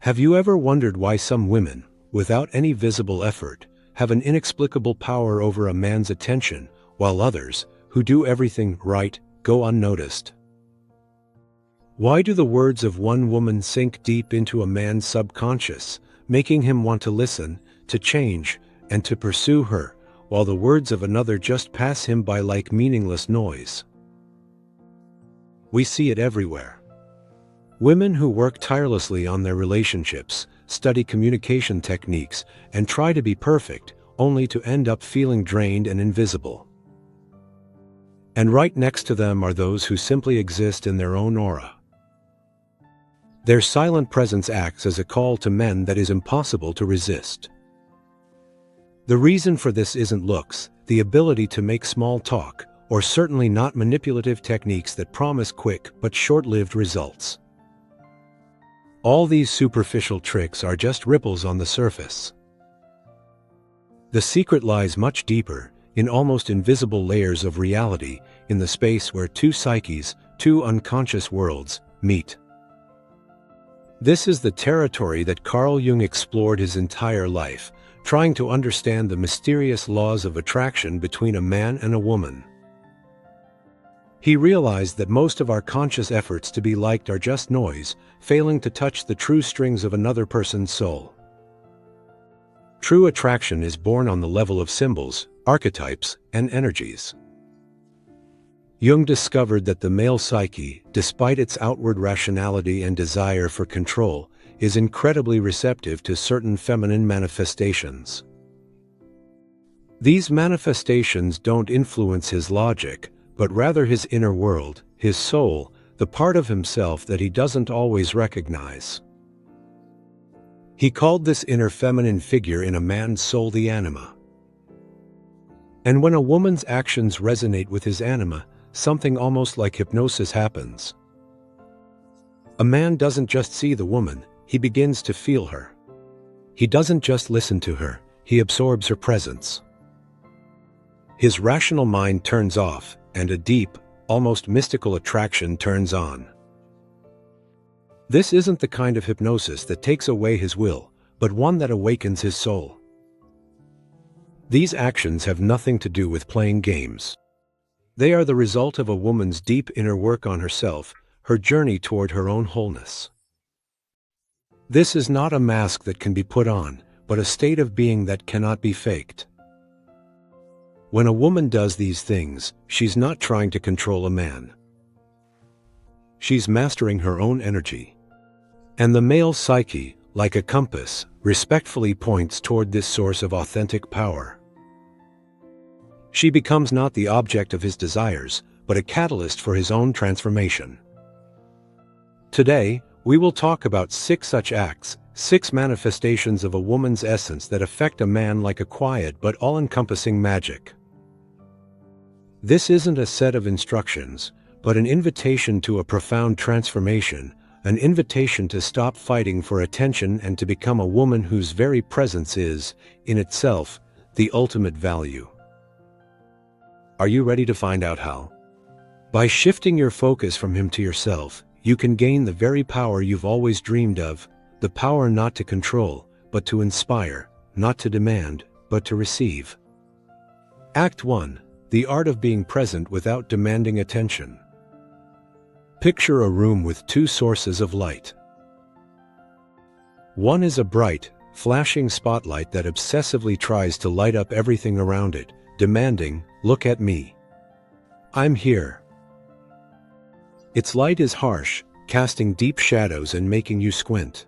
Have you ever wondered why some women, without any visible effort, have an inexplicable power over a man's attention, while others, who do everything right, go unnoticed? Why do the words of one woman sink deep into a man's subconscious, making him want to listen, to change, and to pursue her, while the words of another just pass him by like meaningless noise? We see it everywhere. Women who work tirelessly on their relationships, study communication techniques, and try to be perfect, only to end up feeling drained and invisible. And right next to them are those who simply exist in their own aura. Their silent presence acts as a call to men that is impossible to resist. The reason for this isn't looks, the ability to make small talk, or certainly not manipulative techniques that promise quick but short-lived results. All these superficial tricks are just ripples on the surface. The secret lies much deeper, in almost invisible layers of reality, in the space where two psyches, two unconscious worlds, meet. This is the territory that Carl Jung explored his entire life, trying to understand the mysterious laws of attraction between a man and a woman. He realized that most of our conscious efforts to be liked are just noise, failing to touch the true strings of another person's soul. True attraction is born on the level of symbols, archetypes, and energies. Jung discovered that the male psyche, despite its outward rationality and desire for control, is incredibly receptive to certain feminine manifestations. These manifestations don't influence his logic, but rather his inner world, his soul, the part of himself that he doesn't always recognize. He called this inner feminine figure in a man's soul the anima. And when a woman's actions resonate with his anima, something almost like hypnosis happens. A man doesn't just see the woman, he begins to feel her. He doesn't just listen to her, he absorbs her presence. His rational mind turns off, and a deep, almost mystical attraction turns on. This isn't the kind of hypnosis that takes away his will, but one that awakens his soul. These actions have nothing to do with playing games. They are the result of a woman's deep inner work on herself, her journey toward her own wholeness. This is not a mask that can be put on, but a state of being that cannot be faked. When a woman does these things, she's not trying to control a man. She's mastering her own energy. And the male psyche, like a compass, respectfully points toward this source of authentic power. She becomes not the object of his desires, but a catalyst for his own transformation. Today, we will talk about 6 such acts, 6 manifestations of a woman's essence that affect a man like a quiet but all-encompassing magic. This isn't a set of instructions, but an invitation to a profound transformation, an invitation to stop fighting for attention and to become a woman whose very presence is, in itself, the ultimate value. Are you ready to find out how? By shifting your focus from him to yourself, you can gain the very power you've always dreamed of, the power not to control, but to inspire, not to demand, but to receive. Act 1. The art of being present without demanding attention. Picture a room with 2 sources of light. One is a bright, flashing spotlight that obsessively tries to light up everything around it, demanding, "Look at me. I'm here." Its light is harsh, casting deep shadows and making you squint.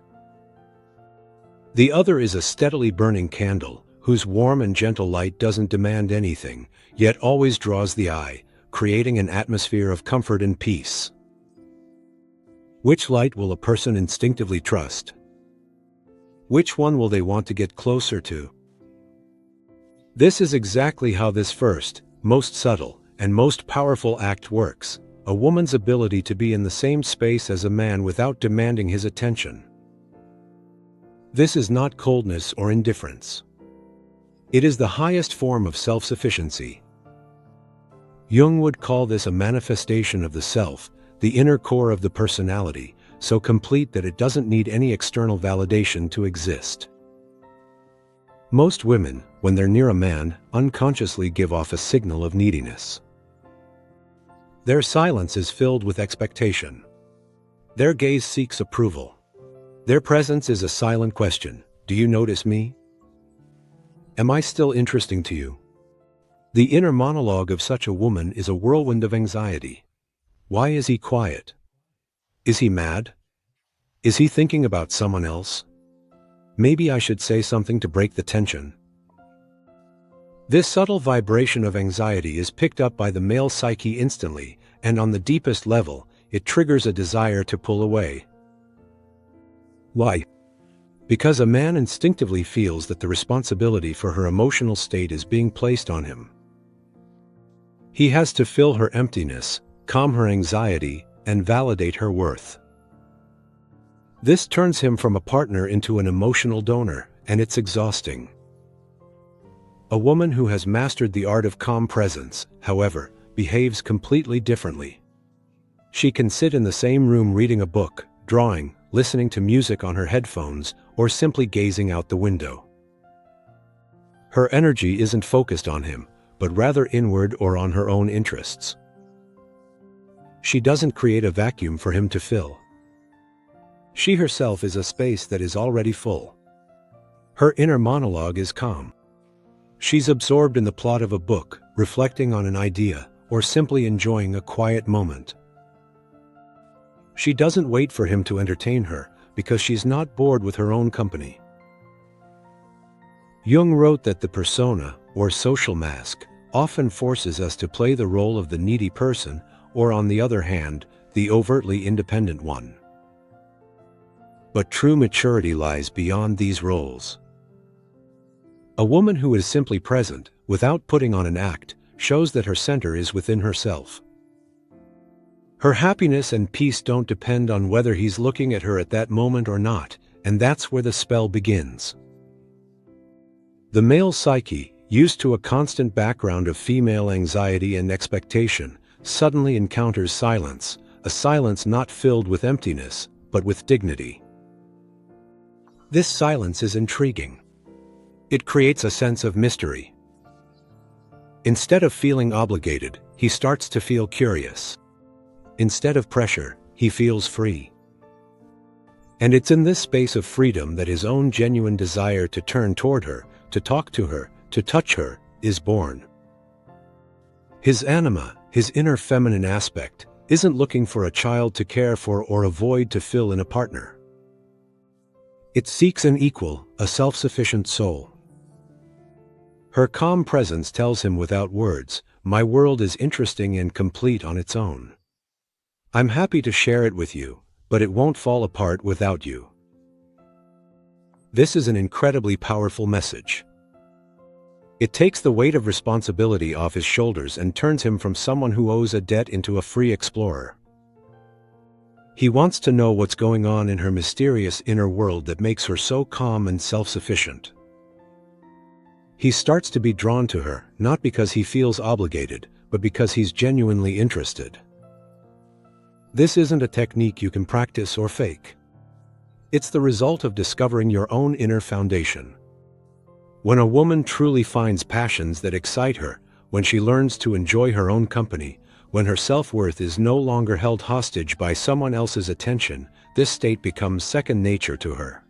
The other is a steadily burning candle, whose warm and gentle light doesn't demand anything, yet always draws the eye, creating an atmosphere of comfort and peace. Which light will a person instinctively trust? Which one will they want to get closer to? This is exactly how this first, most subtle, and most powerful act works, a woman's ability to be in the same space as a man without demanding his attention. This is not coldness or indifference. It is the highest form of self-sufficiency. Jung would call this a manifestation of the self, the inner core of the personality, so complete that it doesn't need any external validation to exist. Most women, when they're near a man, unconsciously give off a signal of neediness. Their silence is filled with expectation. Their gaze seeks approval. Their presence is a silent question. Do you notice me? Am I still interesting to you? The inner monologue of such a woman is a whirlwind of anxiety. Why is he quiet? Is he mad? Is he thinking about someone else? Maybe I should say something to break the tension. This subtle vibration of anxiety is picked up by the male psyche instantly, and on the deepest level, it triggers a desire to pull away. Why? Because a man instinctively feels that the responsibility for her emotional state is being placed on him. He has to fill her emptiness, calm her anxiety, and validate her worth. This turns him from a partner into an emotional donor, and it's exhausting. A woman who has mastered the art of calm presence, however, behaves completely differently. She can sit in the same room reading a book, drawing, listening to music on her headphones, or simply gazing out the window. Her energy isn't focused on him, but rather inward or on her own interests. She doesn't create a vacuum for him to fill. She herself is a space that is already full. Her inner monologue is calm. She's absorbed in the plot of a book, reflecting on an idea, or simply enjoying a quiet moment. She doesn't wait for him to entertain her, because she's not bored with her own company. Jung wrote that the persona, or social mask, often forces us to play the role of the needy person, or on the other hand, the overtly independent one. But true maturity lies beyond these roles. A woman who is simply present, without putting on an act, shows that her center is within herself. Her happiness and peace don't depend on whether he's looking at her at that moment or not, and that's where the spell begins. The male psyche, used to a constant background of female anxiety and expectation, suddenly encounters silence, a silence not filled with emptiness, but with dignity. This silence is intriguing. It creates a sense of mystery. Instead of feeling obligated, he starts to feel curious. Instead of pressure, he feels free. And it's in this space of freedom that his own genuine desire to turn toward her, to talk to her, to touch her, is born. His anima, his inner feminine aspect, isn't looking for a child to care for or a void to fill in a partner. It seeks an equal, a self-sufficient soul. Her calm presence tells him without words, "My world is interesting and complete on its own. I'm happy to share it with you, but it won't fall apart without you." This is an incredibly powerful message. It takes the weight of responsibility off his shoulders and turns him from someone who owes a debt into a free explorer. He wants to know what's going on in her mysterious inner world that makes her so calm and self-sufficient. He starts to be drawn to her, not because he feels obligated, but because he's genuinely interested. This isn't a technique you can practice or fake. It's the result of discovering your own inner foundation. When a woman truly finds passions that excite her, when she learns to enjoy her own company, when her self-worth is no longer held hostage by someone else's attention, this state becomes second nature to her.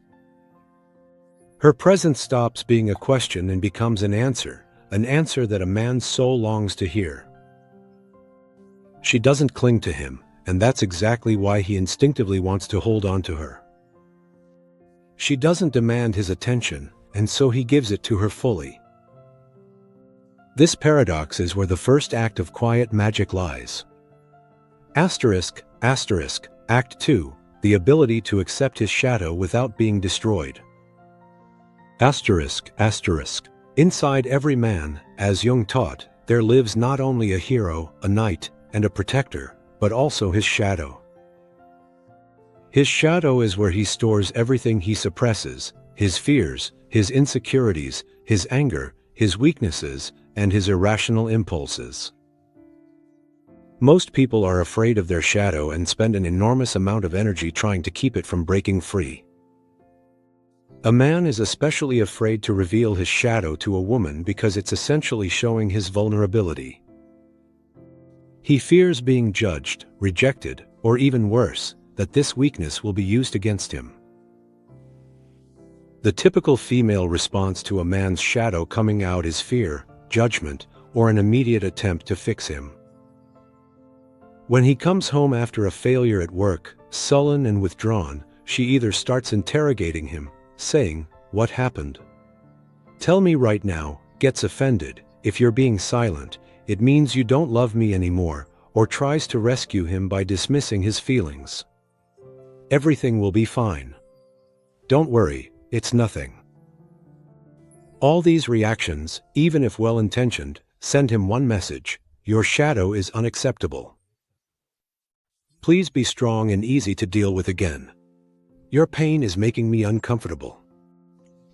Her presence stops being a question and becomes an answer that a man's soul longs to hear. She doesn't cling to him, and that's exactly why he instinctively wants to hold on to her. She doesn't demand his attention, and so he gives it to her fully. This paradox is where the first act of quiet magic lies. Asterisk, asterisk, Act 2, the ability to accept his shadow without being destroyed. Asterisk, asterisk. Inside every man, as Jung taught, there lives not only a hero, a knight, and a protector, but also his shadow. His shadow is where he stores everything he suppresses, his fears, his insecurities, his anger, his weaknesses, and his irrational impulses. Most people are afraid of their shadow and spend an enormous amount of energy trying to keep it from breaking free. A man is especially afraid to reveal his shadow to a woman because it's essentially showing his vulnerability. He fears being judged, rejected, or even worse, that this weakness will be used against him. The typical female response to a man's shadow coming out is fear, judgment, or an immediate attempt to fix him. When he comes home after a failure at work, sullen and withdrawn, she either starts interrogating him, saying, "What happened? Tell me right now," gets offended, if you're being silent, it means you don't love me anymore, or tries to rescue him by dismissing his feelings. Everything will be fine. Don't worry, it's nothing. All these reactions, even if well-intentioned, send him one message: your shadow is unacceptable. Please be strong and easy to deal with again. Your pain is making me uncomfortable.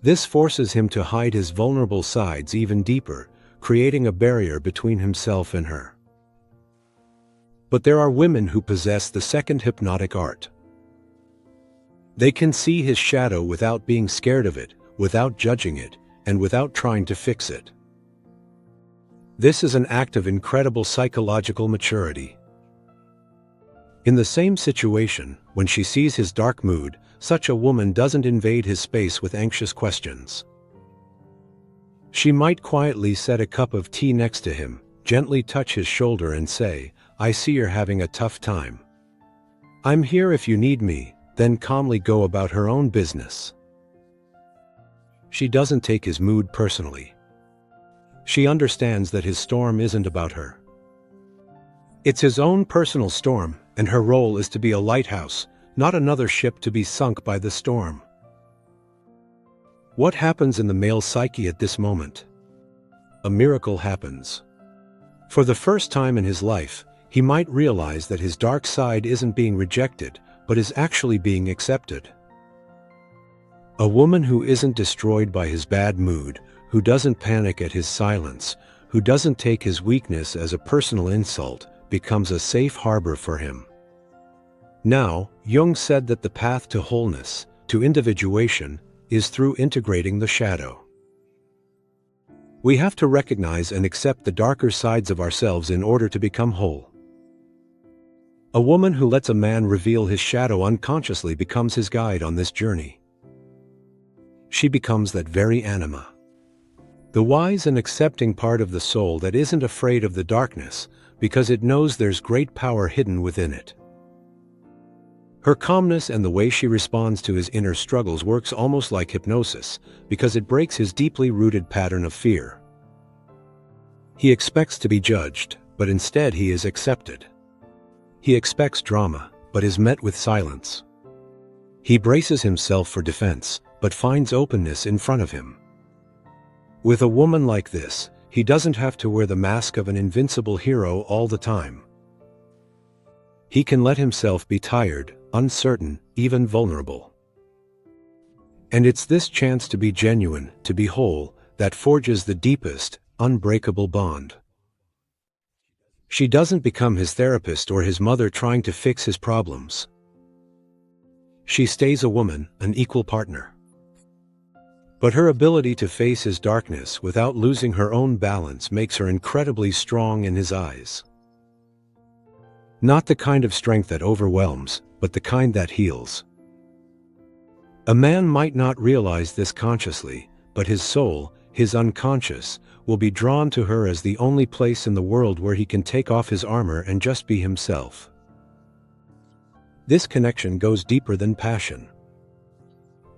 This forces him to hide his vulnerable sides even deeper, creating a barrier between himself and her. But there are women who possess the second hypnotic art. They can see his shadow without being scared of it, without judging it, and without trying to fix it. This is an act of incredible psychological maturity. In the same situation, when she sees his dark mood, such a woman doesn't invade his space with anxious questions. She might quietly set a cup of tea next to him, gently touch his shoulder and say, "I see you're having a tough time. I'm here if you need me," then calmly go about her own business. She doesn't take his mood personally. She understands that his storm isn't about her. It's his own personal storm, and her role is to be a lighthouse, not another ship to be sunk by the storm. What happens in the male psyche at this moment? A miracle happens. For the first time in his life, he might realize that his dark side isn't being rejected, but is actually being accepted. A woman who isn't destroyed by his bad mood, who doesn't panic at his silence, who doesn't take his weakness as a personal insult, becomes a safe harbor for him. Now, Jung said that the path to wholeness, to individuation, is through integrating the shadow. We have to recognize and accept the darker sides of ourselves in order to become whole. A woman who lets a man reveal his shadow unconsciously becomes his guide on this journey. She becomes that very anima. The wise and accepting part of the soul that isn't afraid of the darkness, because it knows there's great power hidden within it. Her calmness and the way she responds to his inner struggles works almost like hypnosis, because it breaks his deeply rooted pattern of fear. He expects to be judged, but instead he is accepted. He expects drama, but is met with silence. He braces himself for defense, but finds openness in front of him. With a woman like this, he doesn't have to wear the mask of an invincible hero all the time. He can let himself be tired, uncertain, even vulnerable. And it's this chance to be genuine, to be whole, that forges the deepest, unbreakable bond. She doesn't become his therapist or his mother trying to fix his problems. She stays a woman, an equal partner. But her ability to face his darkness without losing her own balance makes her incredibly strong in his eyes. Not the kind of strength that overwhelms, but the kind that heals. A man might not realize this consciously, but his soul, his unconscious, will be drawn to her as the only place in the world where he can take off his armor and just be himself. This connection goes deeper than passion.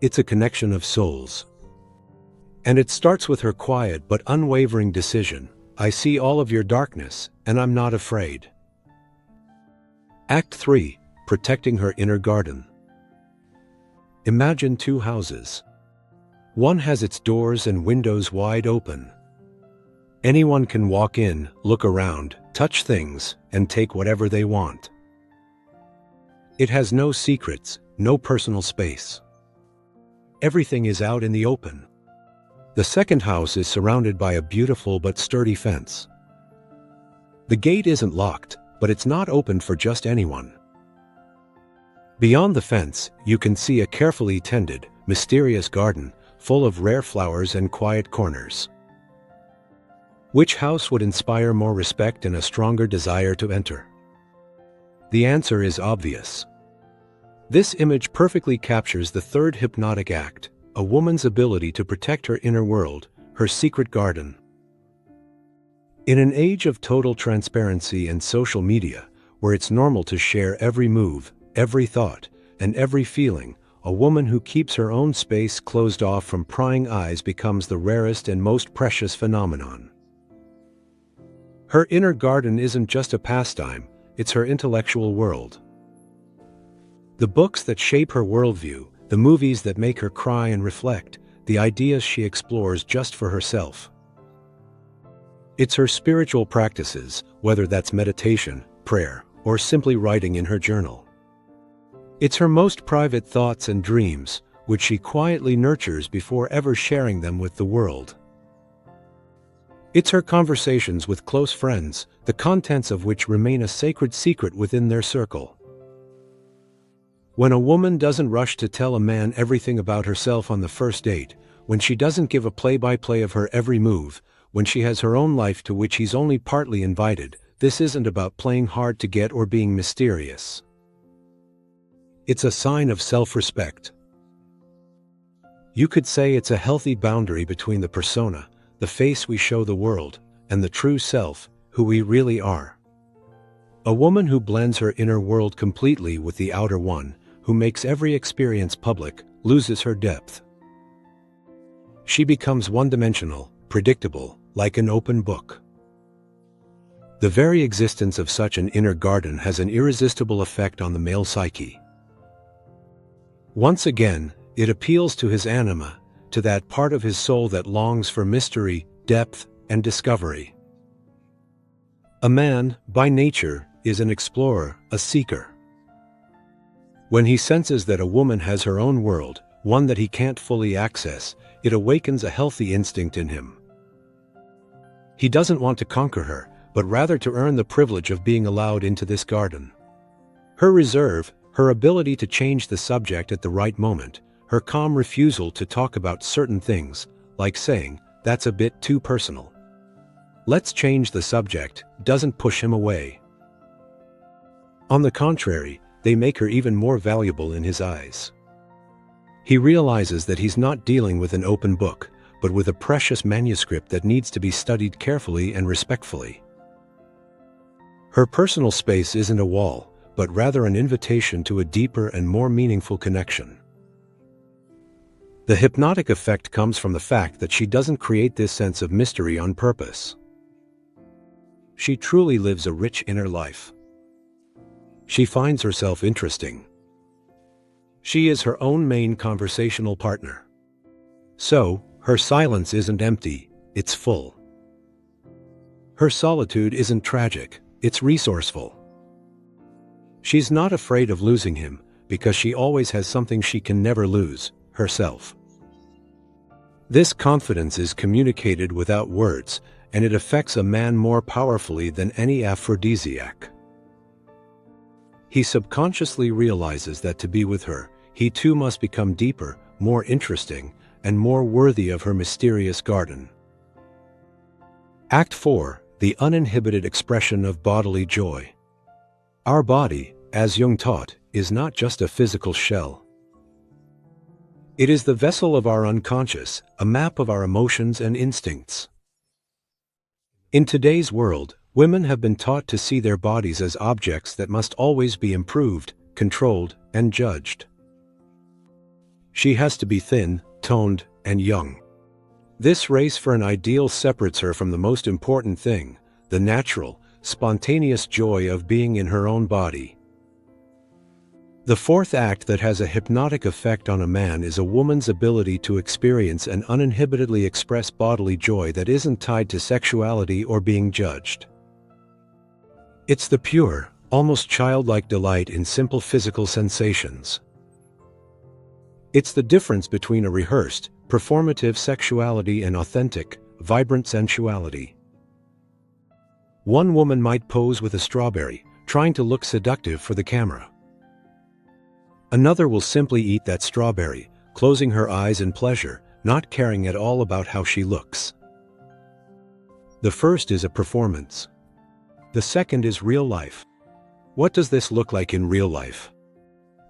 It's a connection of souls. And it starts with her quiet but unwavering decision: "I see all of your darkness, and I'm not afraid." Act 3. Protecting her inner garden. Imagine two houses. One has its doors and windows wide open. Anyone can walk in, look around, touch things, and take whatever they want. It has no secrets, no personal space. Everything is out in the open. The second house is surrounded by a beautiful but sturdy fence. The gate isn't locked, but it's not open for just anyone. Beyond the fence, you can see a carefully tended, mysterious garden, full of rare flowers and quiet corners. Which house would inspire more respect and a stronger desire to enter? The answer is obvious. This image perfectly captures the third hypnotic act, a woman's ability to protect her inner world, her secret garden. In an age of total transparency and social media, where it's normal to share every move, every thought, and every feeling, a woman who keeps her own space closed off from prying eyes becomes the rarest and most precious phenomenon. Her inner garden isn't just a pastime, it's her intellectual world. The books that shape her worldview, the movies that make her cry and reflect, the ideas she explores just for herself. It's her spiritual practices, whether that's meditation, prayer, or simply writing in her journal. It's her most private thoughts and dreams, which she quietly nurtures before ever sharing them with the world. It's her conversations with close friends, the contents of which remain a sacred secret within their circle. When a woman doesn't rush to tell a man everything about herself on the first date, when she doesn't give a play-by-play of her every move, when she has her own life to which he's only partly invited, this isn't about playing hard to get or being mysterious. It's a sign of self-respect. You could say it's a healthy boundary between the persona, the face we show the world, and the true self, who we really are. A woman who blends her inner world completely with the outer one, who makes every experience public, loses her depth. She becomes one-dimensional, predictable, like an open book. The very existence of such an inner garden has an irresistible effect on the male psyche. Once again, it appeals to his anima, to that part of his soul that longs for mystery, depth, and discovery. A man, by nature, is an explorer, a seeker. When he senses that a woman has her own world, one that he can't fully access, it awakens a healthy instinct in him. He doesn't want to conquer her, but rather to earn the privilege of being allowed into this garden. Her reserve, her ability to change the subject at the right moment, her calm refusal to talk about certain things, like saying, "That's a bit too personal. Let's change the subject," doesn't push him away. On the contrary, they make her even more valuable in his eyes. He realizes that he's not dealing with an open book, but with a precious manuscript that needs to be studied carefully and respectfully. Her personal space isn't a wall, but rather an invitation to a deeper and more meaningful connection. The hypnotic effect comes from the fact that she doesn't create this sense of mystery on purpose. She truly lives a rich inner life. She finds herself interesting. She is her own main conversational partner. So, her silence isn't empty, it's full. Her solitude isn't tragic, it's resourceful. She's not afraid of losing him, because she always has something she can never lose, herself. This confidence is communicated without words, and it affects a man more powerfully than any aphrodisiac. He subconsciously realizes that to be with her, he too must become deeper, more interesting, and more worthy of her mysterious garden. Act 4. The uninhibited expression of bodily joy. Our body, as Jung taught, is not just a physical shell. It is the vessel of our unconscious, a map of our emotions and instincts. In today's world, women have been taught to see their bodies as objects that must always be improved, controlled, and judged. She has to be thin, toned, and young. This race for an ideal separates her from the most important thing, the natural, spontaneous joy of being in her own body. The fourth act that has a hypnotic effect on a man is a woman's ability to experience and uninhibitedly express bodily joy that isn't tied to sexuality or being judged. It's the pure, almost childlike delight in simple physical sensations. It's the difference between a rehearsed, performative sexuality and authentic, vibrant sensuality. One woman might pose with a strawberry, trying to look seductive for the camera. Another will simply eat that strawberry, closing her eyes in pleasure, not caring at all about how she looks. The first is a performance. The second is real life. What does this look like in real life?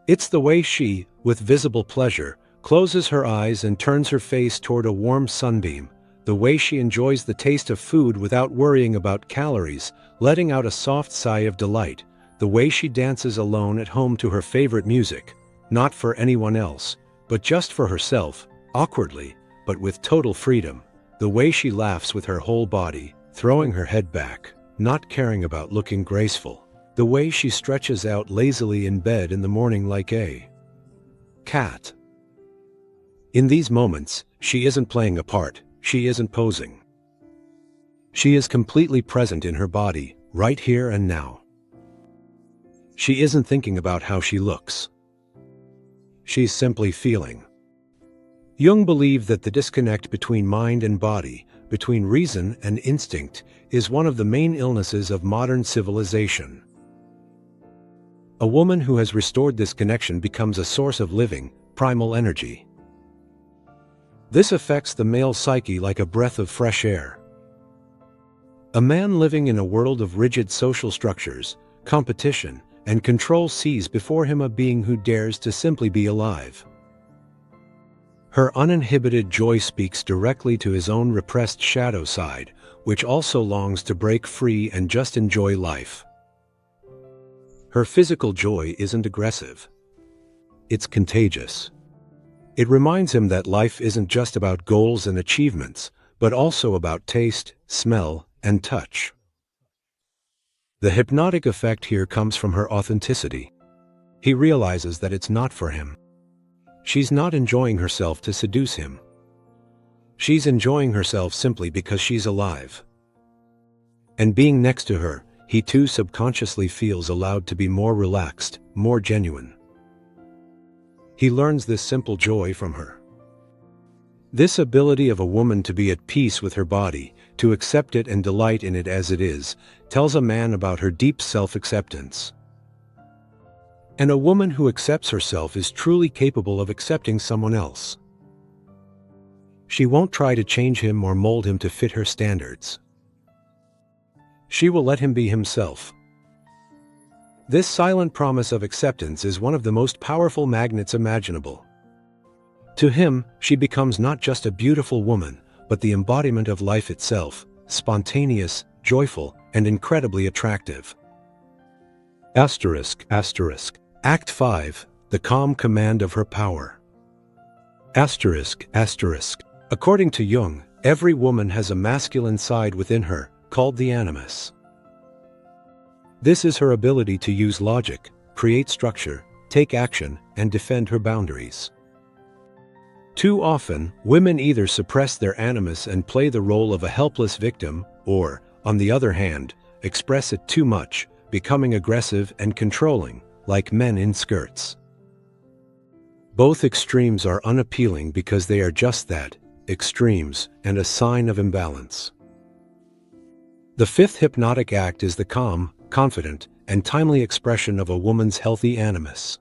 It's the way she, with visible pleasure, closes her eyes and turns her face toward a warm sunbeam, the way she enjoys the taste of food without worrying about calories, letting out a soft sigh of delight, the way she dances alone at home to her favorite music, not for anyone else, but just for herself, awkwardly, but with total freedom, the way she laughs with her whole body, throwing her head back, not caring about looking graceful, the way she stretches out lazily in bed in the morning like a cat. In these moments, she isn't playing a part, she isn't posing. She is completely present in her body, right here and now. She isn't thinking about how she looks. She's simply feeling. Jung believed that the disconnect between mind and body, between reason and instinct, is one of the main illnesses of modern civilization. A woman who has restored this connection becomes a source of living, primal energy. This affects the male psyche like a breath of fresh air. A man living in a world of rigid social structures, competition, and control sees before him a being who dares to simply be alive. Her uninhibited joy speaks directly to his own repressed shadow side, which also longs to break free and just enjoy life. Her physical joy isn't aggressive. It's contagious. It reminds him that life isn't just about goals and achievements, but also about taste, smell, and touch. The hypnotic effect here comes from her authenticity. He realizes that it's not for him. She's not enjoying herself to seduce him. She's enjoying herself simply because she's alive. And being next to her, he too subconsciously feels allowed to be more relaxed, more genuine. He learns this simple joy from her. This ability of a woman to be at peace with her body, to accept it and delight in it as it is, tells a man about her deep self-acceptance. And a woman who accepts herself is truly capable of accepting someone else. She won't try to change him or mold him to fit her standards. She will let him be himself. This silent promise of acceptance is one of the most powerful magnets imaginable. To him, she becomes not just a beautiful woman, but the embodiment of life itself, spontaneous, joyful, and incredibly attractive. Asterisk. Act 5, the calm command of her power. Asterisk. According to Jung, every woman has a masculine side within her, called the animus. This is her ability to use logic, create structure, take action, and defend her boundaries. Too often, women either suppress their animus and play the role of a helpless victim, or, on the other hand, express it too much, becoming aggressive and controlling, like men in skirts. Both extremes are unappealing because they are just that, extremes, and a sign of imbalance. The fifth hypnotic act is the calm, confident, and timely expression of a woman's healthy animus.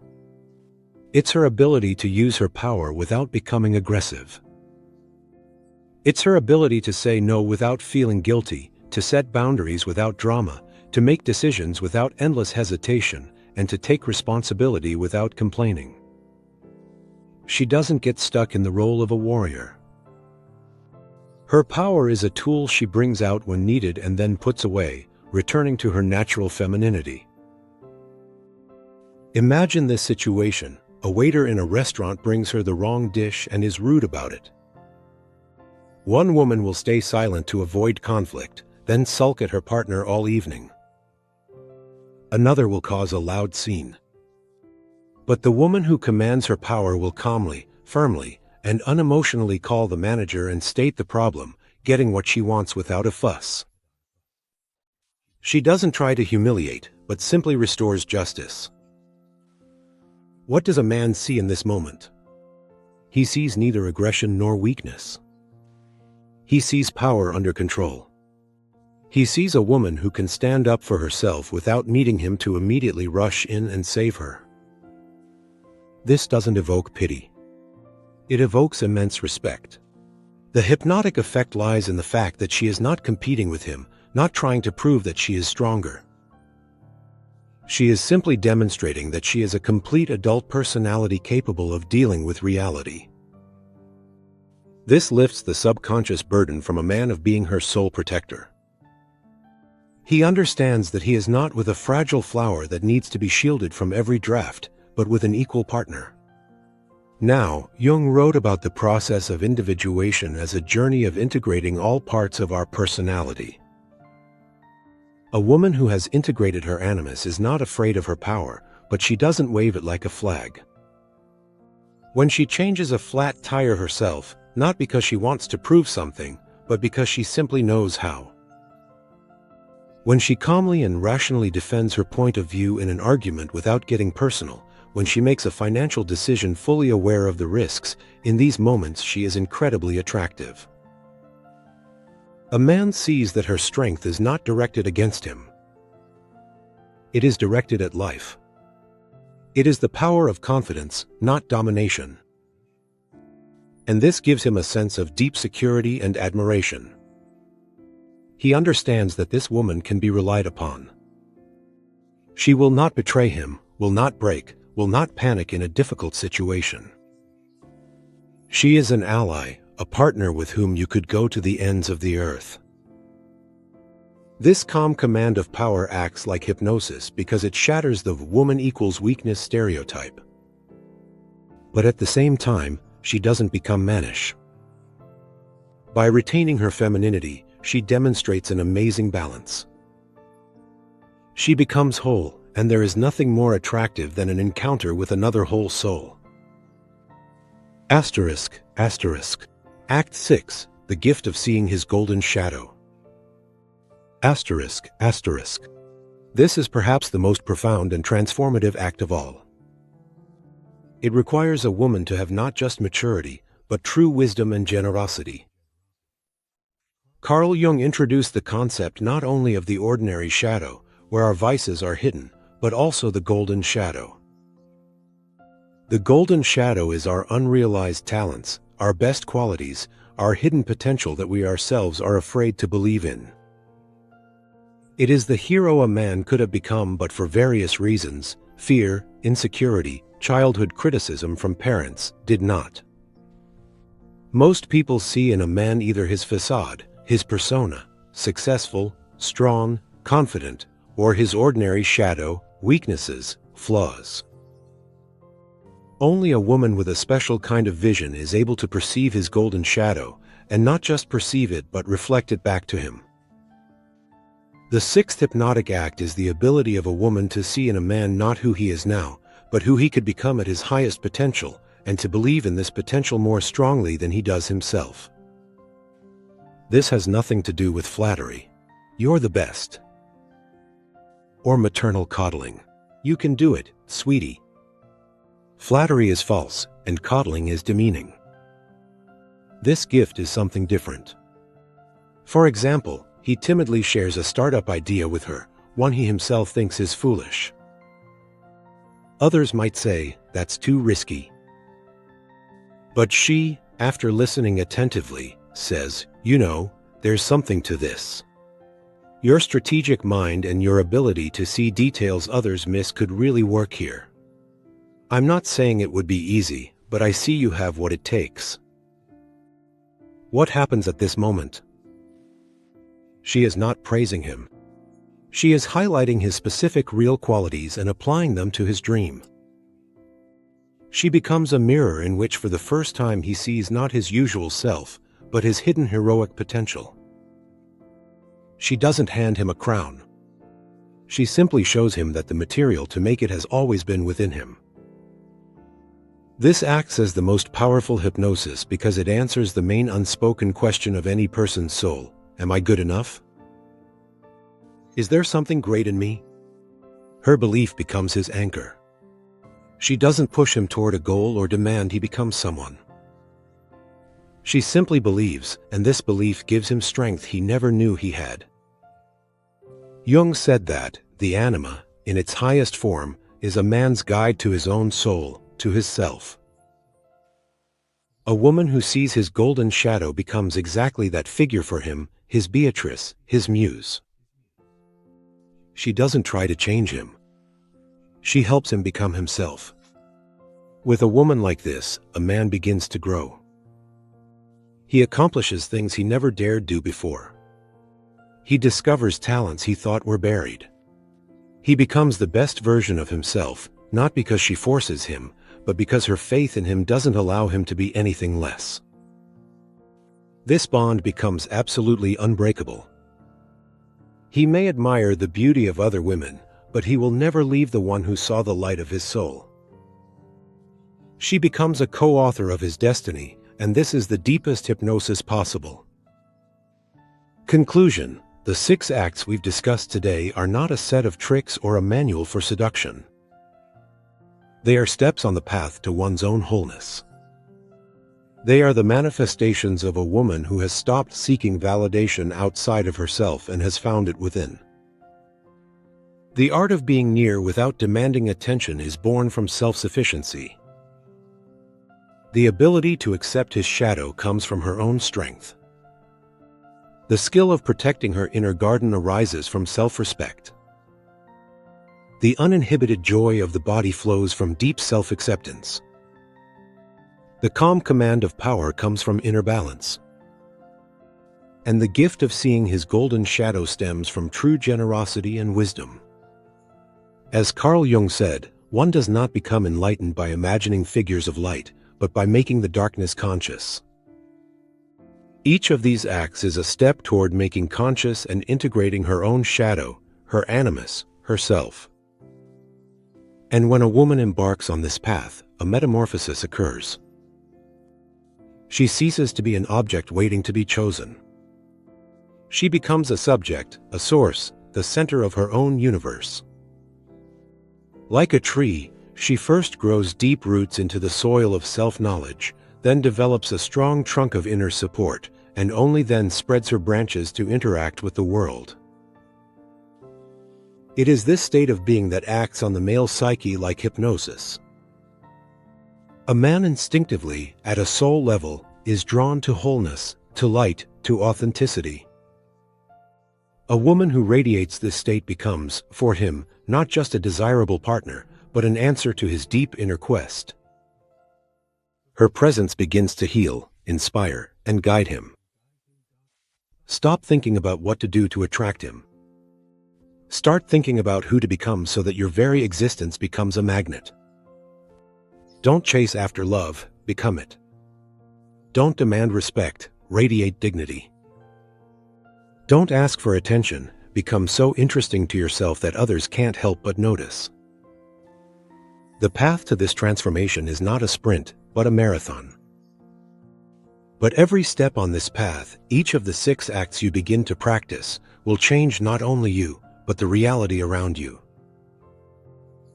It's her ability to use her power without becoming aggressive. It's her ability to say no without feeling guilty, to set boundaries without drama, to make decisions without endless hesitation, and to take responsibility without complaining. She doesn't get stuck in the role of a warrior. Her power is a tool she brings out when needed and then puts away, returning to her natural femininity. Imagine this situation. A waiter in a restaurant brings her the wrong dish and is rude about it. One woman will stay silent to avoid conflict, then sulk at her partner all evening. Another will cause a loud scene. But the woman who commands her power will calmly, firmly, and unemotionally call the manager and state the problem, getting what she wants without a fuss. She doesn't try to humiliate, but simply restores justice. What does a man see in this moment? He sees neither aggression nor weakness. He sees power under control. He sees a woman who can stand up for herself without needing him to immediately rush in and save her. This doesn't evoke pity. It evokes immense respect. The hypnotic effect lies in the fact that she is not competing with him, not trying to prove that she is stronger. She is simply demonstrating that she is a complete adult personality capable of dealing with reality. This lifts the subconscious burden from a man of being her sole protector. He understands that he is not with a fragile flower that needs to be shielded from every draft, but with an equal partner. Now, Jung wrote about the process of individuation as a journey of integrating all parts of our personality. A woman who has integrated her animus is not afraid of her power, but she doesn't wave it like a flag. When she changes a flat tire herself, not because she wants to prove something, but because she simply knows how. When she calmly and rationally defends her point of view in an argument without getting personal, when she makes a financial decision fully aware of the risks, in these moments she is incredibly attractive. A man sees that her strength is not directed against him. It is directed at life. It is the power of confidence, not domination. And this gives him a sense of deep security and admiration. He understands that this woman can be relied upon. She will not betray him, will not break, will not panic in a difficult situation. She is an ally, a partner with whom you could go to the ends of the earth. This calm command of power acts like hypnosis because it shatters the woman equals weakness stereotype. But at the same time, she doesn't become mannish. By retaining her femininity, she demonstrates an amazing balance. She becomes whole, and there is nothing more attractive than an encounter with another whole soul. Asterisk, asterisk. Act 6, The Gift of Seeing His Golden Shadow. Asterisk, asterisk. This is perhaps the most profound and transformative act of all. It requires a woman to have not just maturity, but true wisdom and generosity. Carl Jung introduced the concept not only of the ordinary shadow, where our vices are hidden, but also the golden shadow. The golden shadow is our unrealized talents, our best qualities, our hidden potential that we ourselves are afraid to believe in. It is the hero a man could have become but for various reasons, fear, insecurity, childhood criticism from parents, did not. Most people see in a man either his facade, his persona, successful, strong, confident, or his ordinary shadow, weaknesses, flaws. Only a woman with a special kind of vision is able to perceive his golden shadow, and not just perceive it but reflect it back to him. The sixth hypnotic act is the ability of a woman to see in a man not who he is now, but who he could become at his highest potential, and to believe in this potential more strongly than he does himself. This has nothing to do with flattery. You're the best. Or maternal coddling. You can do it, sweetie. Flattery is false, and coddling is demeaning. This gift is something different. For example, he timidly shares a startup idea with her, one he himself thinks is foolish. Others might say, that's too risky. But she, after listening attentively, says, you know, there's something to this. Your strategic mind and your ability to see details others miss could really work here. I'm not saying it would be easy, but I see you have what it takes. What happens at this moment? She is not praising him. She is highlighting his specific real qualities and applying them to his dream. She becomes a mirror in which for the first time he sees not his usual self, but his hidden heroic potential. She doesn't hand him a crown. She simply shows him that the material to make it has always been within him. This acts as the most powerful hypnosis because it answers the main unspoken question of any person's soul: am I good enough? Is there something great in me? Her belief becomes his anchor. She doesn't push him toward a goal or demand he become someone. She simply believes, and this belief gives him strength he never knew he had. Jung said that the anima, in its highest form, is a man's guide to his own soul, to his self. A woman who sees his golden shadow becomes exactly that figure for him, his Beatrice, his muse. She doesn't try to change him. She helps him become himself. With a woman like this, a man begins to grow. He accomplishes things he never dared do before. He discovers talents he thought were buried. He becomes the best version of himself, not because she forces him, but because her faith in him doesn't allow him to be anything less. This bond becomes absolutely unbreakable. He may admire the beauty of other women, but he will never leave the one who saw the light of his soul. She becomes a co-author of his destiny, and this is the deepest hypnosis possible. Conclusion: the 6 acts we've discussed today are not a set of tricks or a manual for seduction. They are steps on the path to one's own wholeness. They are the manifestations of a woman who has stopped seeking validation outside of herself and has found it within. The art of being near without demanding attention is born from self-sufficiency. The ability to accept his shadow comes from her own strength. The skill of protecting her inner garden arises from self-respect. The uninhibited joy of the body flows from deep self-acceptance. The calm command of power comes from inner balance. And the gift of seeing his golden shadow stems from true generosity and wisdom. As Carl Jung said, one does not become enlightened by imagining figures of light, but by making the darkness conscious. Each of these acts is a step toward making conscious and integrating her own shadow, her animus, herself. And when a woman embarks on this path, a metamorphosis occurs. She ceases to be an object waiting to be chosen. She becomes a subject, a source, the center of her own universe. Like a tree, she first grows deep roots into the soil of self-knowledge, then develops a strong trunk of inner support, and only then spreads her branches to interact with the world. It is this state of being that acts on the male psyche like hypnosis. A man instinctively, at a soul level, is drawn to wholeness, to light, to authenticity. A woman who radiates this state becomes, for him, not just a desirable partner, but an answer to his deep inner quest. Her presence begins to heal, inspire, and guide him. Stop thinking about what to do to attract him. Start thinking about who to become so that your very existence becomes a magnet. Don't chase after love, become it. Don't demand respect, radiate dignity. Don't ask for attention, become so interesting to yourself that others can't help but notice. The path to this transformation is not a sprint, but a marathon. But every step on this path, each of the 6 acts you begin to practice, will change not only you, but the reality around you.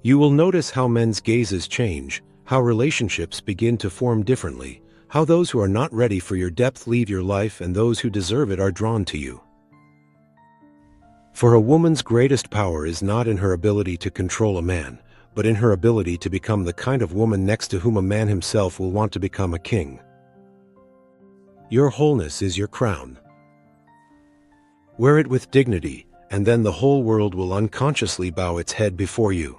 You will notice how men's gazes change, how relationships begin to form differently, how those who are not ready for your depth leave your life and those who deserve it are drawn to you. For a woman's greatest power is not in her ability to control a man, but in her ability to become the kind of woman next to whom a man himself will want to become a king. Your wholeness is your crown. Wear it with dignity, and then the whole world will unconsciously bow its head before you.